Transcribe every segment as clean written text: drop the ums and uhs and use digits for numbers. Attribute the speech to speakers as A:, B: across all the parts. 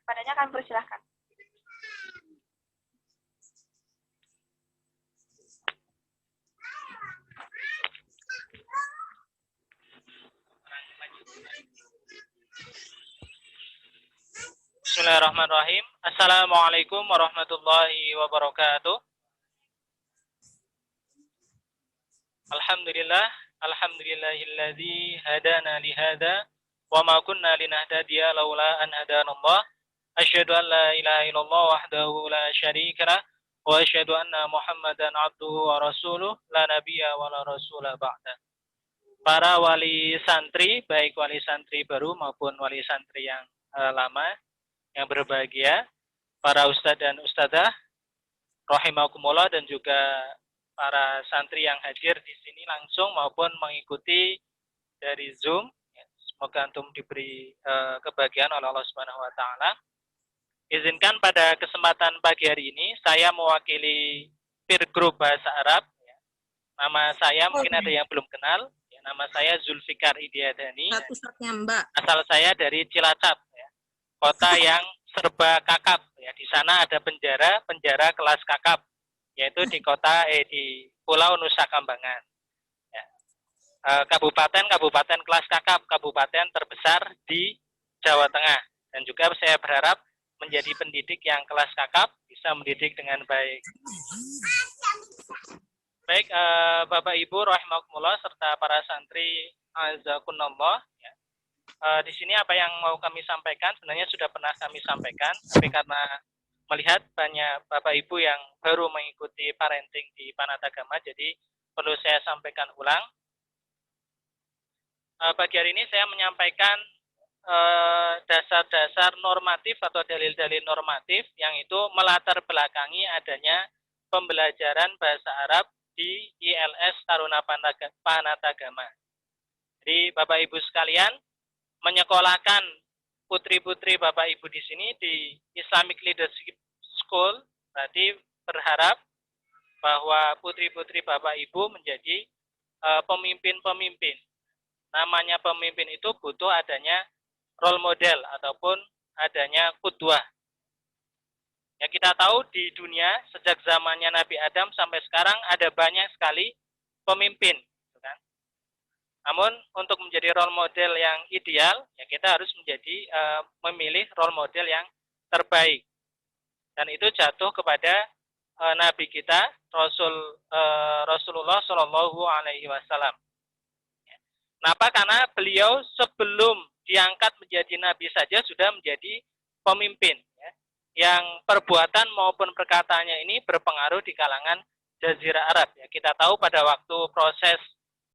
A: Kepadanya kami persilahkan.
B: Bismillahirrahmanirrahim. Assalamualaikum warahmatullahi wabarakatuh. Alhamdulillah, alhamdulillahilladzi hadana lihada wa ma kunna linahtadiya laula an hadanallah. Asyhadu an la ilaha illallah wahdahu la syarikalah wa asyhadu anna Muhammadan abduhu wa rasuluh la nabiyya wa la rasula ba'da. Para wali santri, baik wali santri baru maupun wali santri yang lama, yang berbahagia, para ustadz dan ustadzah, rahimakumullah, dan juga para santri yang hadir di sini langsung maupun mengikuti dari Zoom. Semoga antum diberi kebahagiaan oleh Allah Subhanahu wa taala. Izinkan pada kesempatan pagi hari ini saya mewakili peer group bahasa Arab. Nama saya mungkin ada yang belum kenal. Nama saya Zulfikar Idiadani. Asal saya dari Cilacap, kota yang serba kakap. Di sana ada penjara kelas kakap, yaitu di di Pulau Nusa Kambangan. Kabupaten kelas kakap, kabupaten terbesar di Jawa Tengah. Dan juga saya berharap menjadi pendidik yang kelas kakap, bisa mendidik dengan baik. Baik, Bapak Ibu rahimakumullah serta para santri azakunallah. Di sini apa yang mau kami sampaikan sebenarnya sudah pernah kami sampaikan, tapi karena melihat banyak Bapak Ibu yang baru mengikuti parenting di Panatagama, jadi perlu saya sampaikan ulang. Pagi hari ini saya menyampaikan dasar-dasar normatif atau dalil-dalil normatif yang itu melatar belakangi adanya pembelajaran bahasa Arab di ILS Taruna Panatagama. Jadi Bapak Ibu sekalian, menyekolahkan putri-putri Bapak Ibu di sini di Islamic Leadership School, berarti berharap bahwa putri-putri Bapak Ibu menjadi pemimpin-pemimpin. Namanya pemimpin itu butuh adanya role model ataupun adanya qudwah. Ya, kita tahu di dunia sejak zamannya Nabi Adam sampai sekarang ada banyak sekali pemimpin. Namun untuk menjadi role model yang ideal, ya kita harus memilih role model yang terbaik. Dan itu jatuh kepada Nabi kita, Rasulullah Shallallahu Alaihi Wasallam. Kenapa? Karena beliau sebelum diangkat menjadi Nabi saja sudah menjadi pemimpin, ya, yang perbuatan maupun perkataannya ini berpengaruh di kalangan Jazirah Arab. Ya, kita tahu pada waktu proses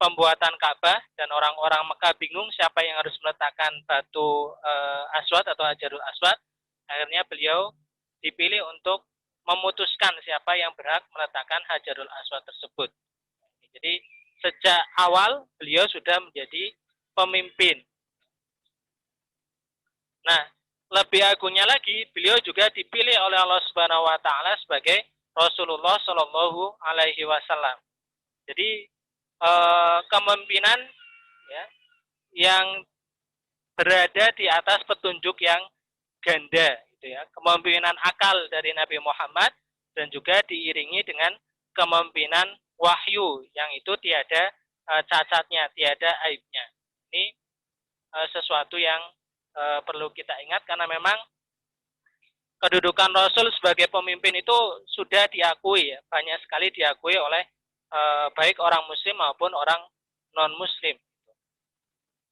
B: pembuatan Ka'bah dan orang-orang Mekah bingung siapa yang harus meletakkan batu Aswad atau Hajarul Aswad. Akhirnya beliau dipilih untuk memutuskan siapa yang berhak meletakkan Hajarul Aswad tersebut. Jadi sejak awal beliau sudah menjadi pemimpin. Nah, lebih agungnya lagi, beliau juga dipilih oleh Allah Subhanahu wa taala sebagai Rasulullah Shallallahu alaihi wasallam. Jadi kepemimpinan, ya, yang berada di atas petunjuk yang ganda, gitu ya. Kepemimpinan akal dari Nabi Muhammad dan juga diiringi dengan kepemimpinan wahyu yang itu tiada cacatnya, tiada aibnya. Ini sesuatu yang perlu kita ingat karena memang kedudukan Rasul sebagai pemimpin itu sudah diakui, ya, banyak sekali diakui oleh baik orang Muslim maupun orang non-Muslim.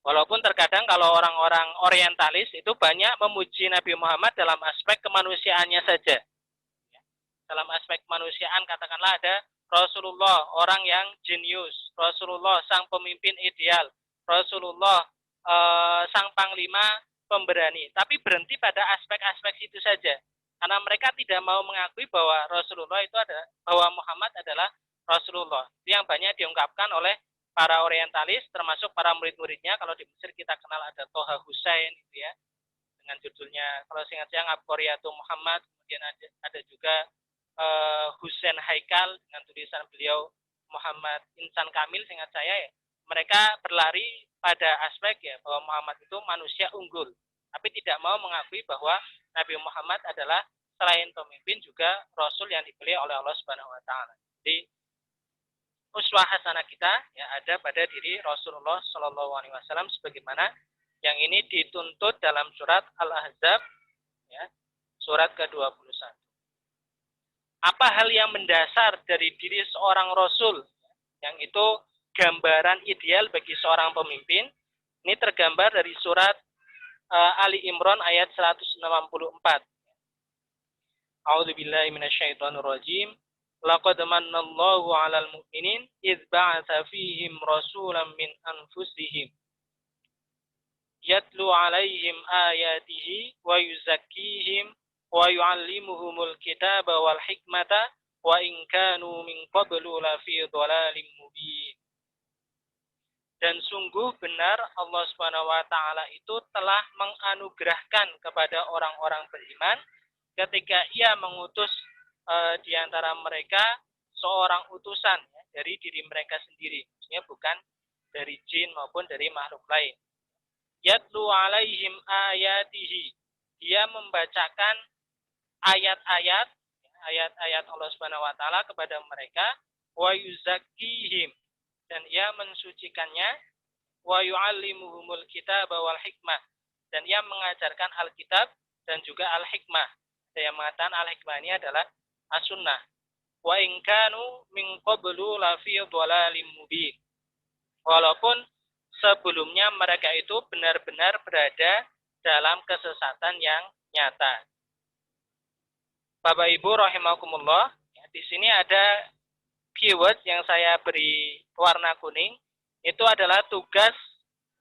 B: Walaupun terkadang kalau orang-orang orientalis itu banyak memuji Nabi Muhammad dalam aspek kemanusiaannya saja. Dalam aspek kemanusiaan katakanlah ada Rasulullah orang yang jenius, Rasulullah sang pemimpin ideal, Rasulullah sang panglima pemberani. Tapi berhenti pada aspek-aspek itu saja. Karena mereka tidak mau mengakui bahwa Rasulullah itu bahwa Muhammad adalah Rasulullah. Itu yang banyak diungkapkan oleh para orientalis, termasuk para murid-muridnya. Kalau di Mesir kita kenal ada Toha Husain, gitu ya, dengan judulnya kalau seingat saya Abqariyatul Muhammad. Kemudian ada juga Husain Haikal dengan tulisan beliau Muhammad Insan Kamil, seingat saya, ya. Mereka berlari pada aspek, ya, bahwa Muhammad itu manusia unggul, tapi tidak mau mengakui bahwa Nabi Muhammad adalah selain pemimpin juga rasul yang dipilih oleh Allah Subhanahu wa taala. Jadi uswah hasanah kita ya ada pada diri Rasulullah Shallallahu alaihi wasallam sebagaimana yang ini dituntut dalam surat Al-Ahzab ya, surat ke-21. Apa hal yang mendasar dari diri seorang rasul yang itu gambaran ideal bagi seorang pemimpin? Ini tergambar dari surat Ali Imran ayat 164. A'udzubillahi minasyaitonirrajim. Laqad mannallahu 'alal mu'minin idz ba'atsa fihim rasulan min anfusihim yatlu 'alaihim ayatihi wa yuzakkihim wa yu'allimuhumul kitaba wal hikmata wa in kanu min qablu lafi dhalalin mubin. Dan sungguh benar Allah Subhanahu wa taala itu telah menganugerahkan kepada orang-orang beriman ketika ia mengutus di antara mereka seorang utusan ya, dari diri mereka sendiri, maksudnya bukan dari jin maupun dari makhluk lain. Yatlu alaihim ayatihi, dia membacakan ayat-ayat Allah Subhanahu wa taala kepada mereka, wa yuzakkihim, dan ia mensucikannya, wa yu'allimuhumul kitaba wal hikmah, dan ia mengajarkan Alkitab dan juga Al-Hikmah. Saya mengatakan Al-Hikmah ini adalah As-Sunnah. Wa in kanu min qablu lafi dhalalin mubin. Walaupun sebelumnya mereka itu benar-benar berada dalam kesesatan yang nyata. Bapak Ibu rahimakumullah, ya, di sini ada keyword yang saya beri warna kuning. Itu adalah tugas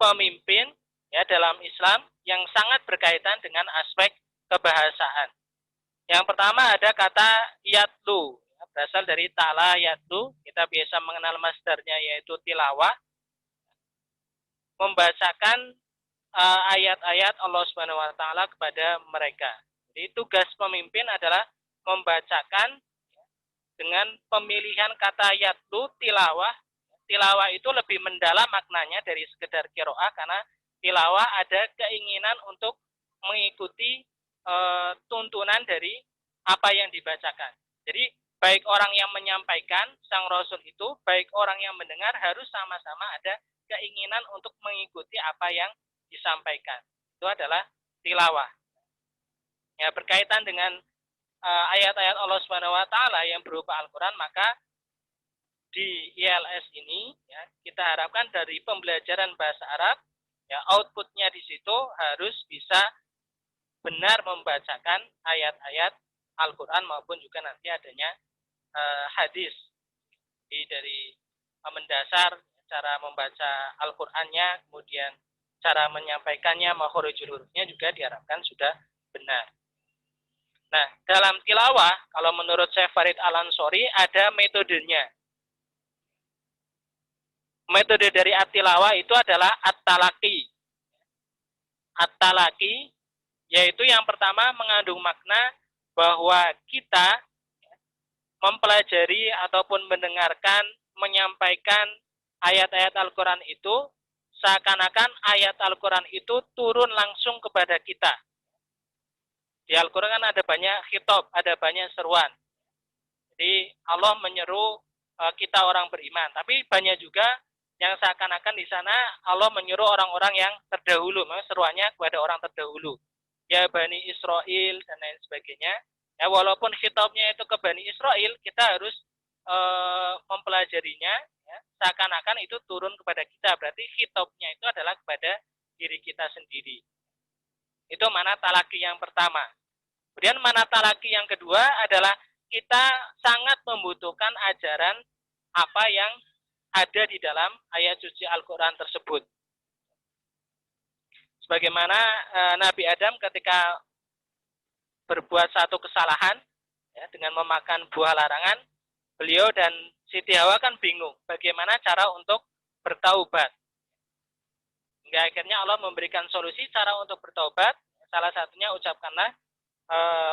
B: pemimpin ya dalam Islam yang sangat berkaitan dengan aspek kebahasaan. Yang pertama ada kata yatlu, berasal dari tala yatlu. Kita biasa mengenal masdarnya yaitu tilawah, membacakan ayat-ayat Allah Subhanahu wa taala kepada mereka. Jadi tugas pemimpin adalah membacakan dengan pemilihan kata yatlu tilawah. Tilawah itu lebih mendalam maknanya dari sekedar qiraah, karena tilawah ada keinginan untuk mengikuti tuntunan dari apa yang dibacakan. Jadi baik orang yang menyampaikan sang rasul itu, baik orang yang mendengar harus sama-sama ada keinginan untuk mengikuti apa yang disampaikan. Itu adalah tilawah. Ya, berkaitan dengan ayat-ayat Allah Subhanahu wa taala yang berupa Al-Qur'an, maka di ILS ini ya, kita harapkan dari pembelajaran bahasa Arab ya, outputnya di situ harus bisa benar membacakan ayat-ayat Al-Quran maupun juga nanti adanya hadis. Jadi dari mendasar cara membaca Al-Qurannya, kemudian cara menyampaikannya, makhorijul hurufnya juga diharapkan sudah benar. Nah, dalam tilawah, kalau menurut Syekh Farid Al-Ansori ada metodenya. Metode dari at-tilawah itu adalah at-talaqi. At-talaqi yaitu yang pertama mengandung makna bahwa kita mempelajari ataupun mendengarkan, menyampaikan ayat-ayat Al-Quran itu seakan-akan ayat Al-Quran itu turun langsung kepada kita. Di Al-Quran kan ada banyak khitab, ada banyak seruan. Jadi Allah menyeru kita orang beriman, tapi banyak juga yang seakan-akan di sana Allah menyuruh orang-orang yang terdahulu, seruannya kepada orang terdahulu. Ya Bani Israel dan lain sebagainya. Ya, walaupun khitabnya itu ke Bani Israel, kita harus mempelajarinya ya, seakan-akan itu turun kepada kita. Berarti khitabnya itu adalah kepada diri kita sendiri. Itu mana talaki yang pertama. Kemudian mana talaki yang kedua adalah kita sangat membutuhkan ajaran apa yang ada di dalam ayat suci Al-Quran tersebut. Sebagaimana Nabi Adam ketika berbuat satu kesalahan ya, dengan memakan buah larangan, beliau dan Siti Hawa kan bingung bagaimana cara untuk bertaubat. Hingga akhirnya Allah memberikan solusi cara untuk bertaubat. Salah satunya ucapkanlah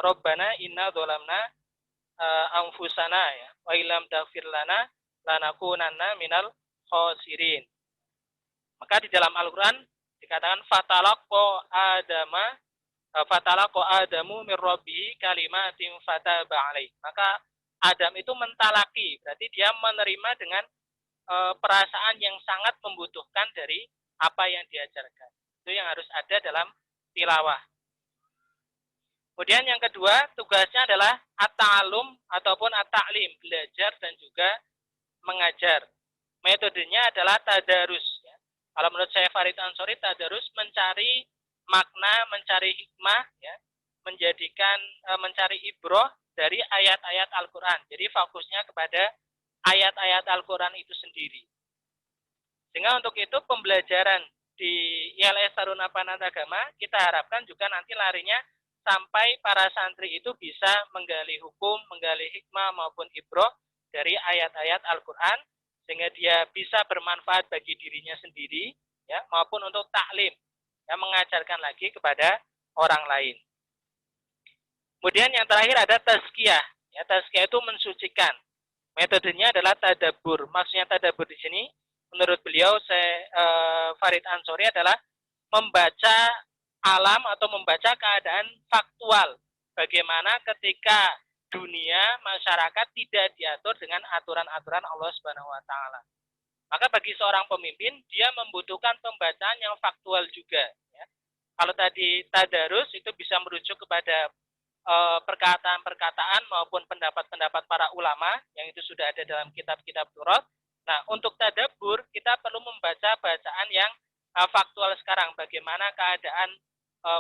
B: Rabbana inna dzolamna anfusana ya wa illam taghfir lana lanakunanna minal khosirin. Maka di dalam Al-Quran dikatakan fatalaqqa Adama fatalaqa Adamu min rabbihi kalimatin fataba alaih. Maka Adam itu mentalaki, berarti dia menerima dengan perasaan yang sangat membutuhkan dari apa yang diajarkan. Itu yang harus ada dalam tilawah. Kemudian yang kedua, tugasnya adalah at-ta'allum ataupun at-ta'lim, belajar dan juga mengajar. Metodenya adalah tadarus. Ya. Kalau menurut saya Farid Ansori, tadarus mencari makna, mencari hikmah, ya, mencari ibroh dari ayat-ayat Al-Quran. Jadi fokusnya kepada ayat-ayat Al-Quran itu sendiri. Sehingga untuk itu pembelajaran di ILS Taruna Panatagama kita harapkan juga nanti larinya sampai para santri itu bisa menggali hukum, menggali hikmah maupun ibroh dari ayat-ayat Al-Quran, sehingga dia bisa bermanfaat bagi dirinya sendiri, ya, maupun untuk taklim, ya, mengajarkan lagi kepada orang lain. Kemudian yang terakhir ada tazkiyah. Ya, tazkiyah itu mensucikan. Metodenya adalah tadabbur. Maksudnya tadabbur di sini, menurut beliau, Farid Ansori adalah membaca alam atau membaca keadaan faktual. Bagaimana ketika dunia, masyarakat tidak diatur dengan aturan-aturan Allah Subhanahu wa taala. Maka bagi seorang pemimpin, dia membutuhkan pembacaan yang faktual juga. Ya. Kalau tadi tadarus itu bisa merujuk kepada perkataan-perkataan maupun pendapat-pendapat para ulama yang itu sudah ada dalam kitab-kitab Taurat. Nah, untuk tadabbur kita perlu membaca bacaan yang faktual sekarang. Bagaimana keadaan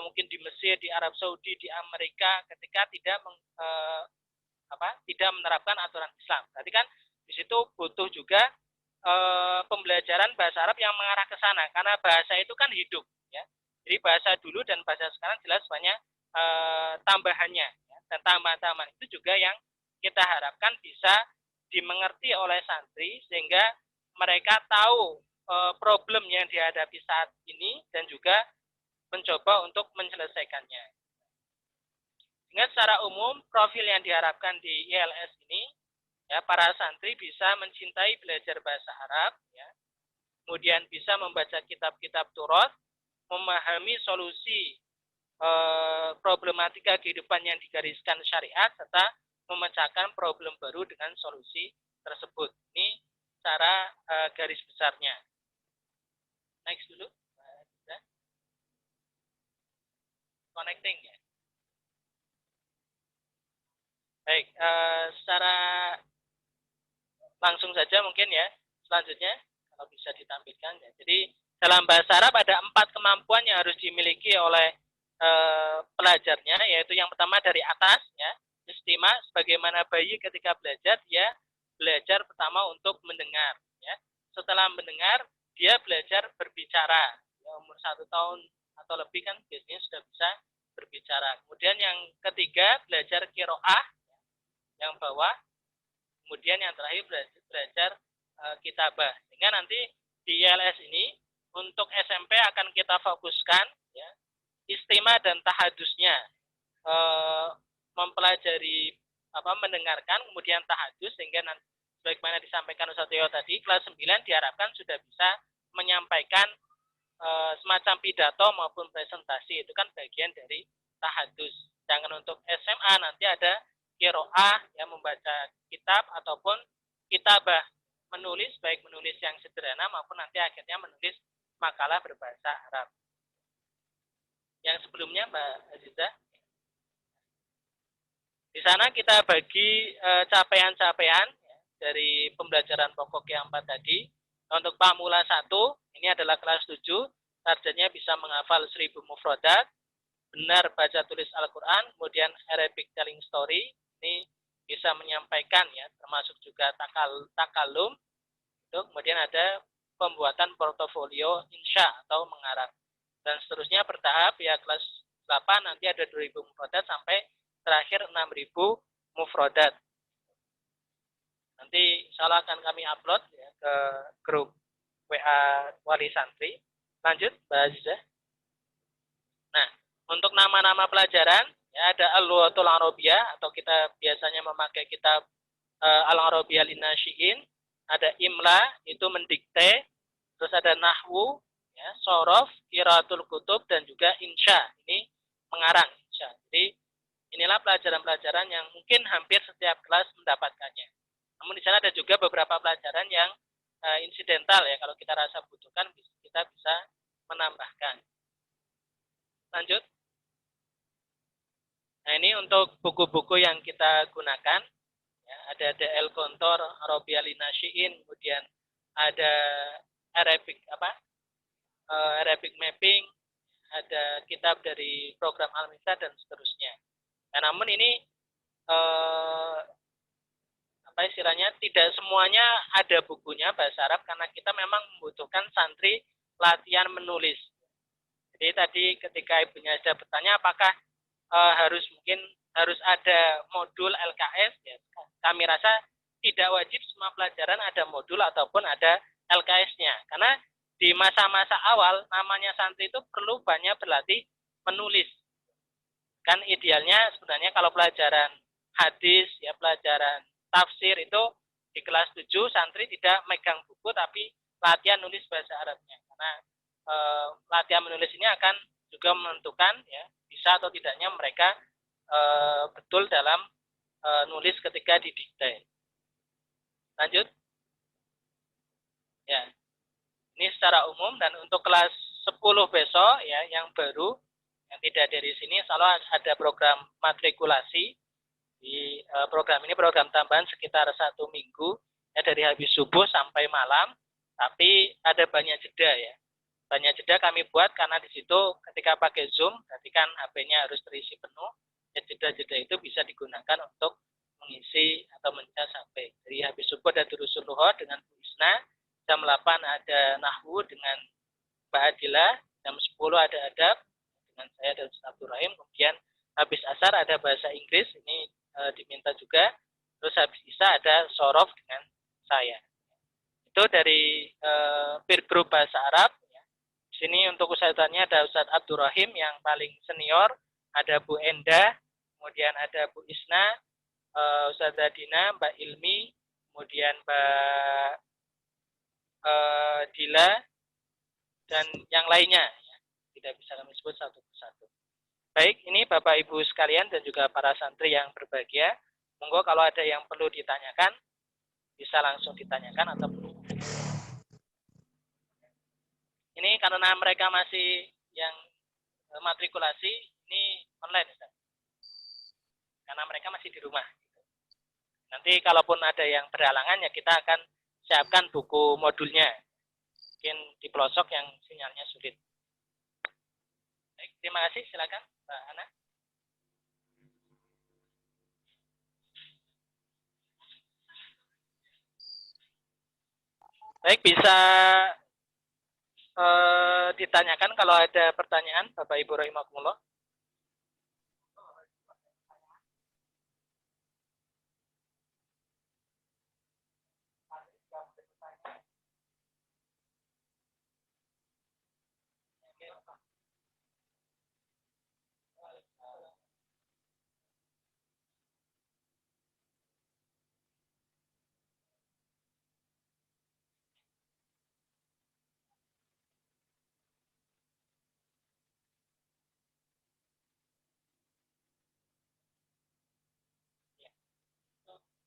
B: mungkin di Mesir, di Arab Saudi, di Amerika ketika tidak menerapkan aturan Islam. Berarti kan di situ butuh juga pembelajaran bahasa Arab yang mengarah ke sana, karena bahasa itu kan hidup, ya. Jadi bahasa dulu dan bahasa sekarang jelas banyak tambahannya, ya. Dan tambahan-tambahan itu juga yang kita harapkan bisa dimengerti oleh santri sehingga mereka tahu problem yang dihadapi saat ini dan juga mencoba untuk menyelesaikannya. Sehingga secara umum profil yang diharapkan di ILS ini, ya, para santri bisa mencintai belajar bahasa Arab, ya, kemudian bisa membaca kitab-kitab Taurat, memahami solusi problematika kehidupan yang digariskan syariat, serta memecahkan problem baru dengan solusi tersebut. Ini cara garis besarnya. Next dulu. Connecting, ya. Baik, secara langsung saja mungkin, ya, selanjutnya kalau bisa ditampilkan, ya. Jadi dalam bahasa Arab ada 4 kemampuan yang harus dimiliki oleh pelajarnya, yaitu yang pertama dari atas, ya, istima, sebagaimana bayi ketika belajar, dia belajar pertama untuk mendengar, ya. Setelah mendengar, dia belajar berbicara, ya, umur 1 tahun atau lebih kan biasanya sudah bisa berbicara. Kemudian yang ketiga belajar qiraah, yang bawah. Kemudian yang terakhir belajar kitabah. Sehingga nanti di ILS ini untuk SMP akan kita fokuskan, ya, istima dan tahadusnya, mempelajari mendengarkan, kemudian tahadus, sehingga nanti sebagaimana disampaikan Ustaz Teo tadi, kelas 9 diharapkan sudah bisa menyampaikan semacam pidato maupun presentasi. Itu kan bagian dari tahadus. Jangan untuk SMA nanti ada qiraah, ya, membaca kitab ataupun kitabah, menulis, baik menulis yang sederhana maupun nanti akhirnya menulis makalah berbahasa Arab. Yang sebelumnya Mbak Aziza, di sana kita bagi capaian-capaian, ya, dari pembelajaran pokok yang 4 tadi. Untuk pamula 1, ini adalah kelas 7, targetnya bisa menghafal 1000 mufradat, benar baca tulis Al-Quran, kemudian Arabic telling story, ini bisa menyampaikan, ya, termasuk juga takalum. Kemudian ada pembuatan portofolio insya atau mengarang. Dan seterusnya bertahap, ya, kelas 8 nanti ada 2000 mufradat sampai terakhir 6000 mufradat. Nanti insya Allah akan kami upload, ya, ke grup WA Wali Santri. Lanjut, Mbak Aziza. Nah, untuk nama-nama pelajaran, ya, ada Al-Lughatul Arabiyah atau kita biasanya memakai kitab Al-Arabiyah Linnasyiin. Ada Imla, itu mendikte. Terus ada Nahwu, ya, Sorof, Qiraatul Kutub, dan juga Insya. Ini pengarang. Jadi inilah pelajaran-pelajaran yang mungkin hampir setiap kelas mendapatkannya. Namun di sana ada juga beberapa pelajaran yang insidental ya, kalau kita rasa butuhkan kita bisa menambahkan. Lanjut. Nah ini untuk buku-buku yang kita gunakan. Ya, ada DL Kontor, Arabia Linasyiin, kemudian ada Arabic Arabic Mapping, ada kitab dari program Al-Misa dan seterusnya. Nah, namun ini istilahnya tidak semuanya ada bukunya bahasa Arab karena kita memang membutuhkan santri latihan menulis. Jadi tadi ketika ibunya sudah bertanya apakah harus ada modul LKS, ya, kami rasa tidak wajib semua pelajaran ada modul ataupun ada LKS-nya. Karena di masa-masa awal namanya santri itu perlu banyak berlatih menulis. Kan idealnya sebenarnya kalau pelajaran hadis, ya pelajaran tafsir itu di kelas 7 santri tidak megang buku tapi latihan nulis bahasa Arabnya. Karena latihan menulis ini akan juga menentukan ya bisa atau tidaknya mereka betul dalam nulis ketika didikte. Lanjut. Ya. Ini secara umum dan untuk kelas 10 besok ya yang baru yang tidak dari sini selalu ada program matrikulasi. Di program ini program tambahan sekitar 1 minggu ya dari habis subuh sampai malam, tapi ada banyak jeda ya. Banyak jeda kami buat karena di situ ketika pakai Zoom, berarti kan HP-nya harus terisi penuh. Ya jeda-jeda itu bisa digunakan untuk mengisi atau mencas HP. Jadi habis subuh ada Durusul Lughah dengan Bu Isna, jam 8 ada Nahwu dengan Mbak Adila, jam 10 ada Adab dengan saya dan Ustaz Abdul Rahim, kemudian habis asar ada bahasa Inggris, ini diminta juga, terus habis Isya ada Sorof dengan saya. Itu dari peer group bahasa Arab. Di sini untuk ustadzannya ada Ustadz Abdul Rahim yang paling senior, ada Bu Enda, kemudian ada Bu Isna, Ustadzah Dina, Mbak Ilmi, kemudian Mbak Dila, dan yang lainnya. Ya. Tidak bisa kami sebut satu persatu. Baik, ini Bapak Ibu sekalian dan juga para santri yang berbahagia. Monggo kalau ada yang perlu ditanyakan, bisa langsung ditanyakan atau ini karena mereka masih yang matrikulasi, ini online, Ustaz. Karena mereka masih di rumah. Nanti kalaupun ada yang berhalangan, ya kita akan siapkan buku modulnya. Mungkin di pelosok yang sinyalnya sulit. Baik, terima kasih. Silakan, Mbak Ana. Baik, bisa ditanyakan kalau ada pertanyaan, Bapak Ibu rahimakumullah.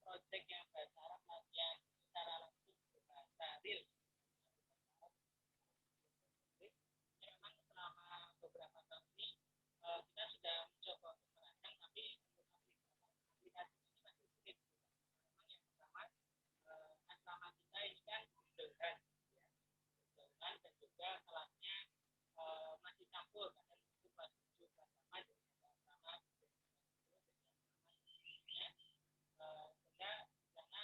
B: Proyek yang bahasa Arab latihan secara langsung bahasa real. Memang selama beberapa tahun ini kita sudah mencoba untuk merancang, tapi aplikasi ini masih sulit. Memang yang pertama asrama kita ini kan bundauran, dan juga kelasnya masih campur, kadang itu kelas 7 kelas 8 dengan asrama sehingga jangan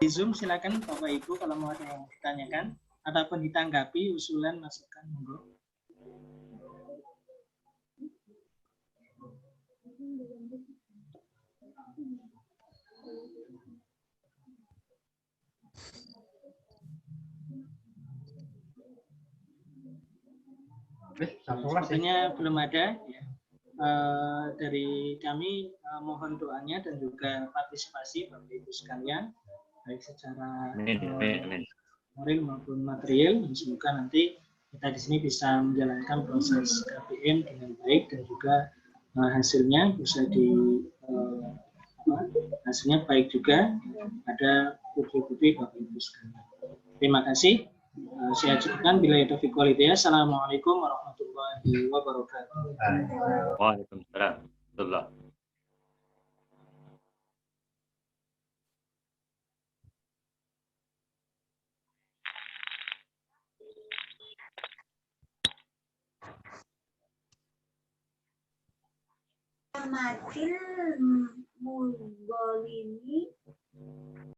B: Di Zoom silakan Bapak Ibu kalau mau ada yang ditanyakan ataupun ditanggapi usulan masukan monggo. Sepertinya belum ada ya. Dari kami mohon doanya dan juga partisipasi Bapak Ibu sekalian baik secara moral maupun material. Semoga nanti kita di sini bisa menjalankan proses KPM dengan baik dan juga hasilnya bisa hasilnya baik juga pada publik Bapak Ibu sekalian. Terima kasih. Saya cukupkan bila itu fiqhulidaya. Assalamualaikum warahmatullahi wabarakatuh.
A: Waalaikumsalam.
C: Matil Mugolini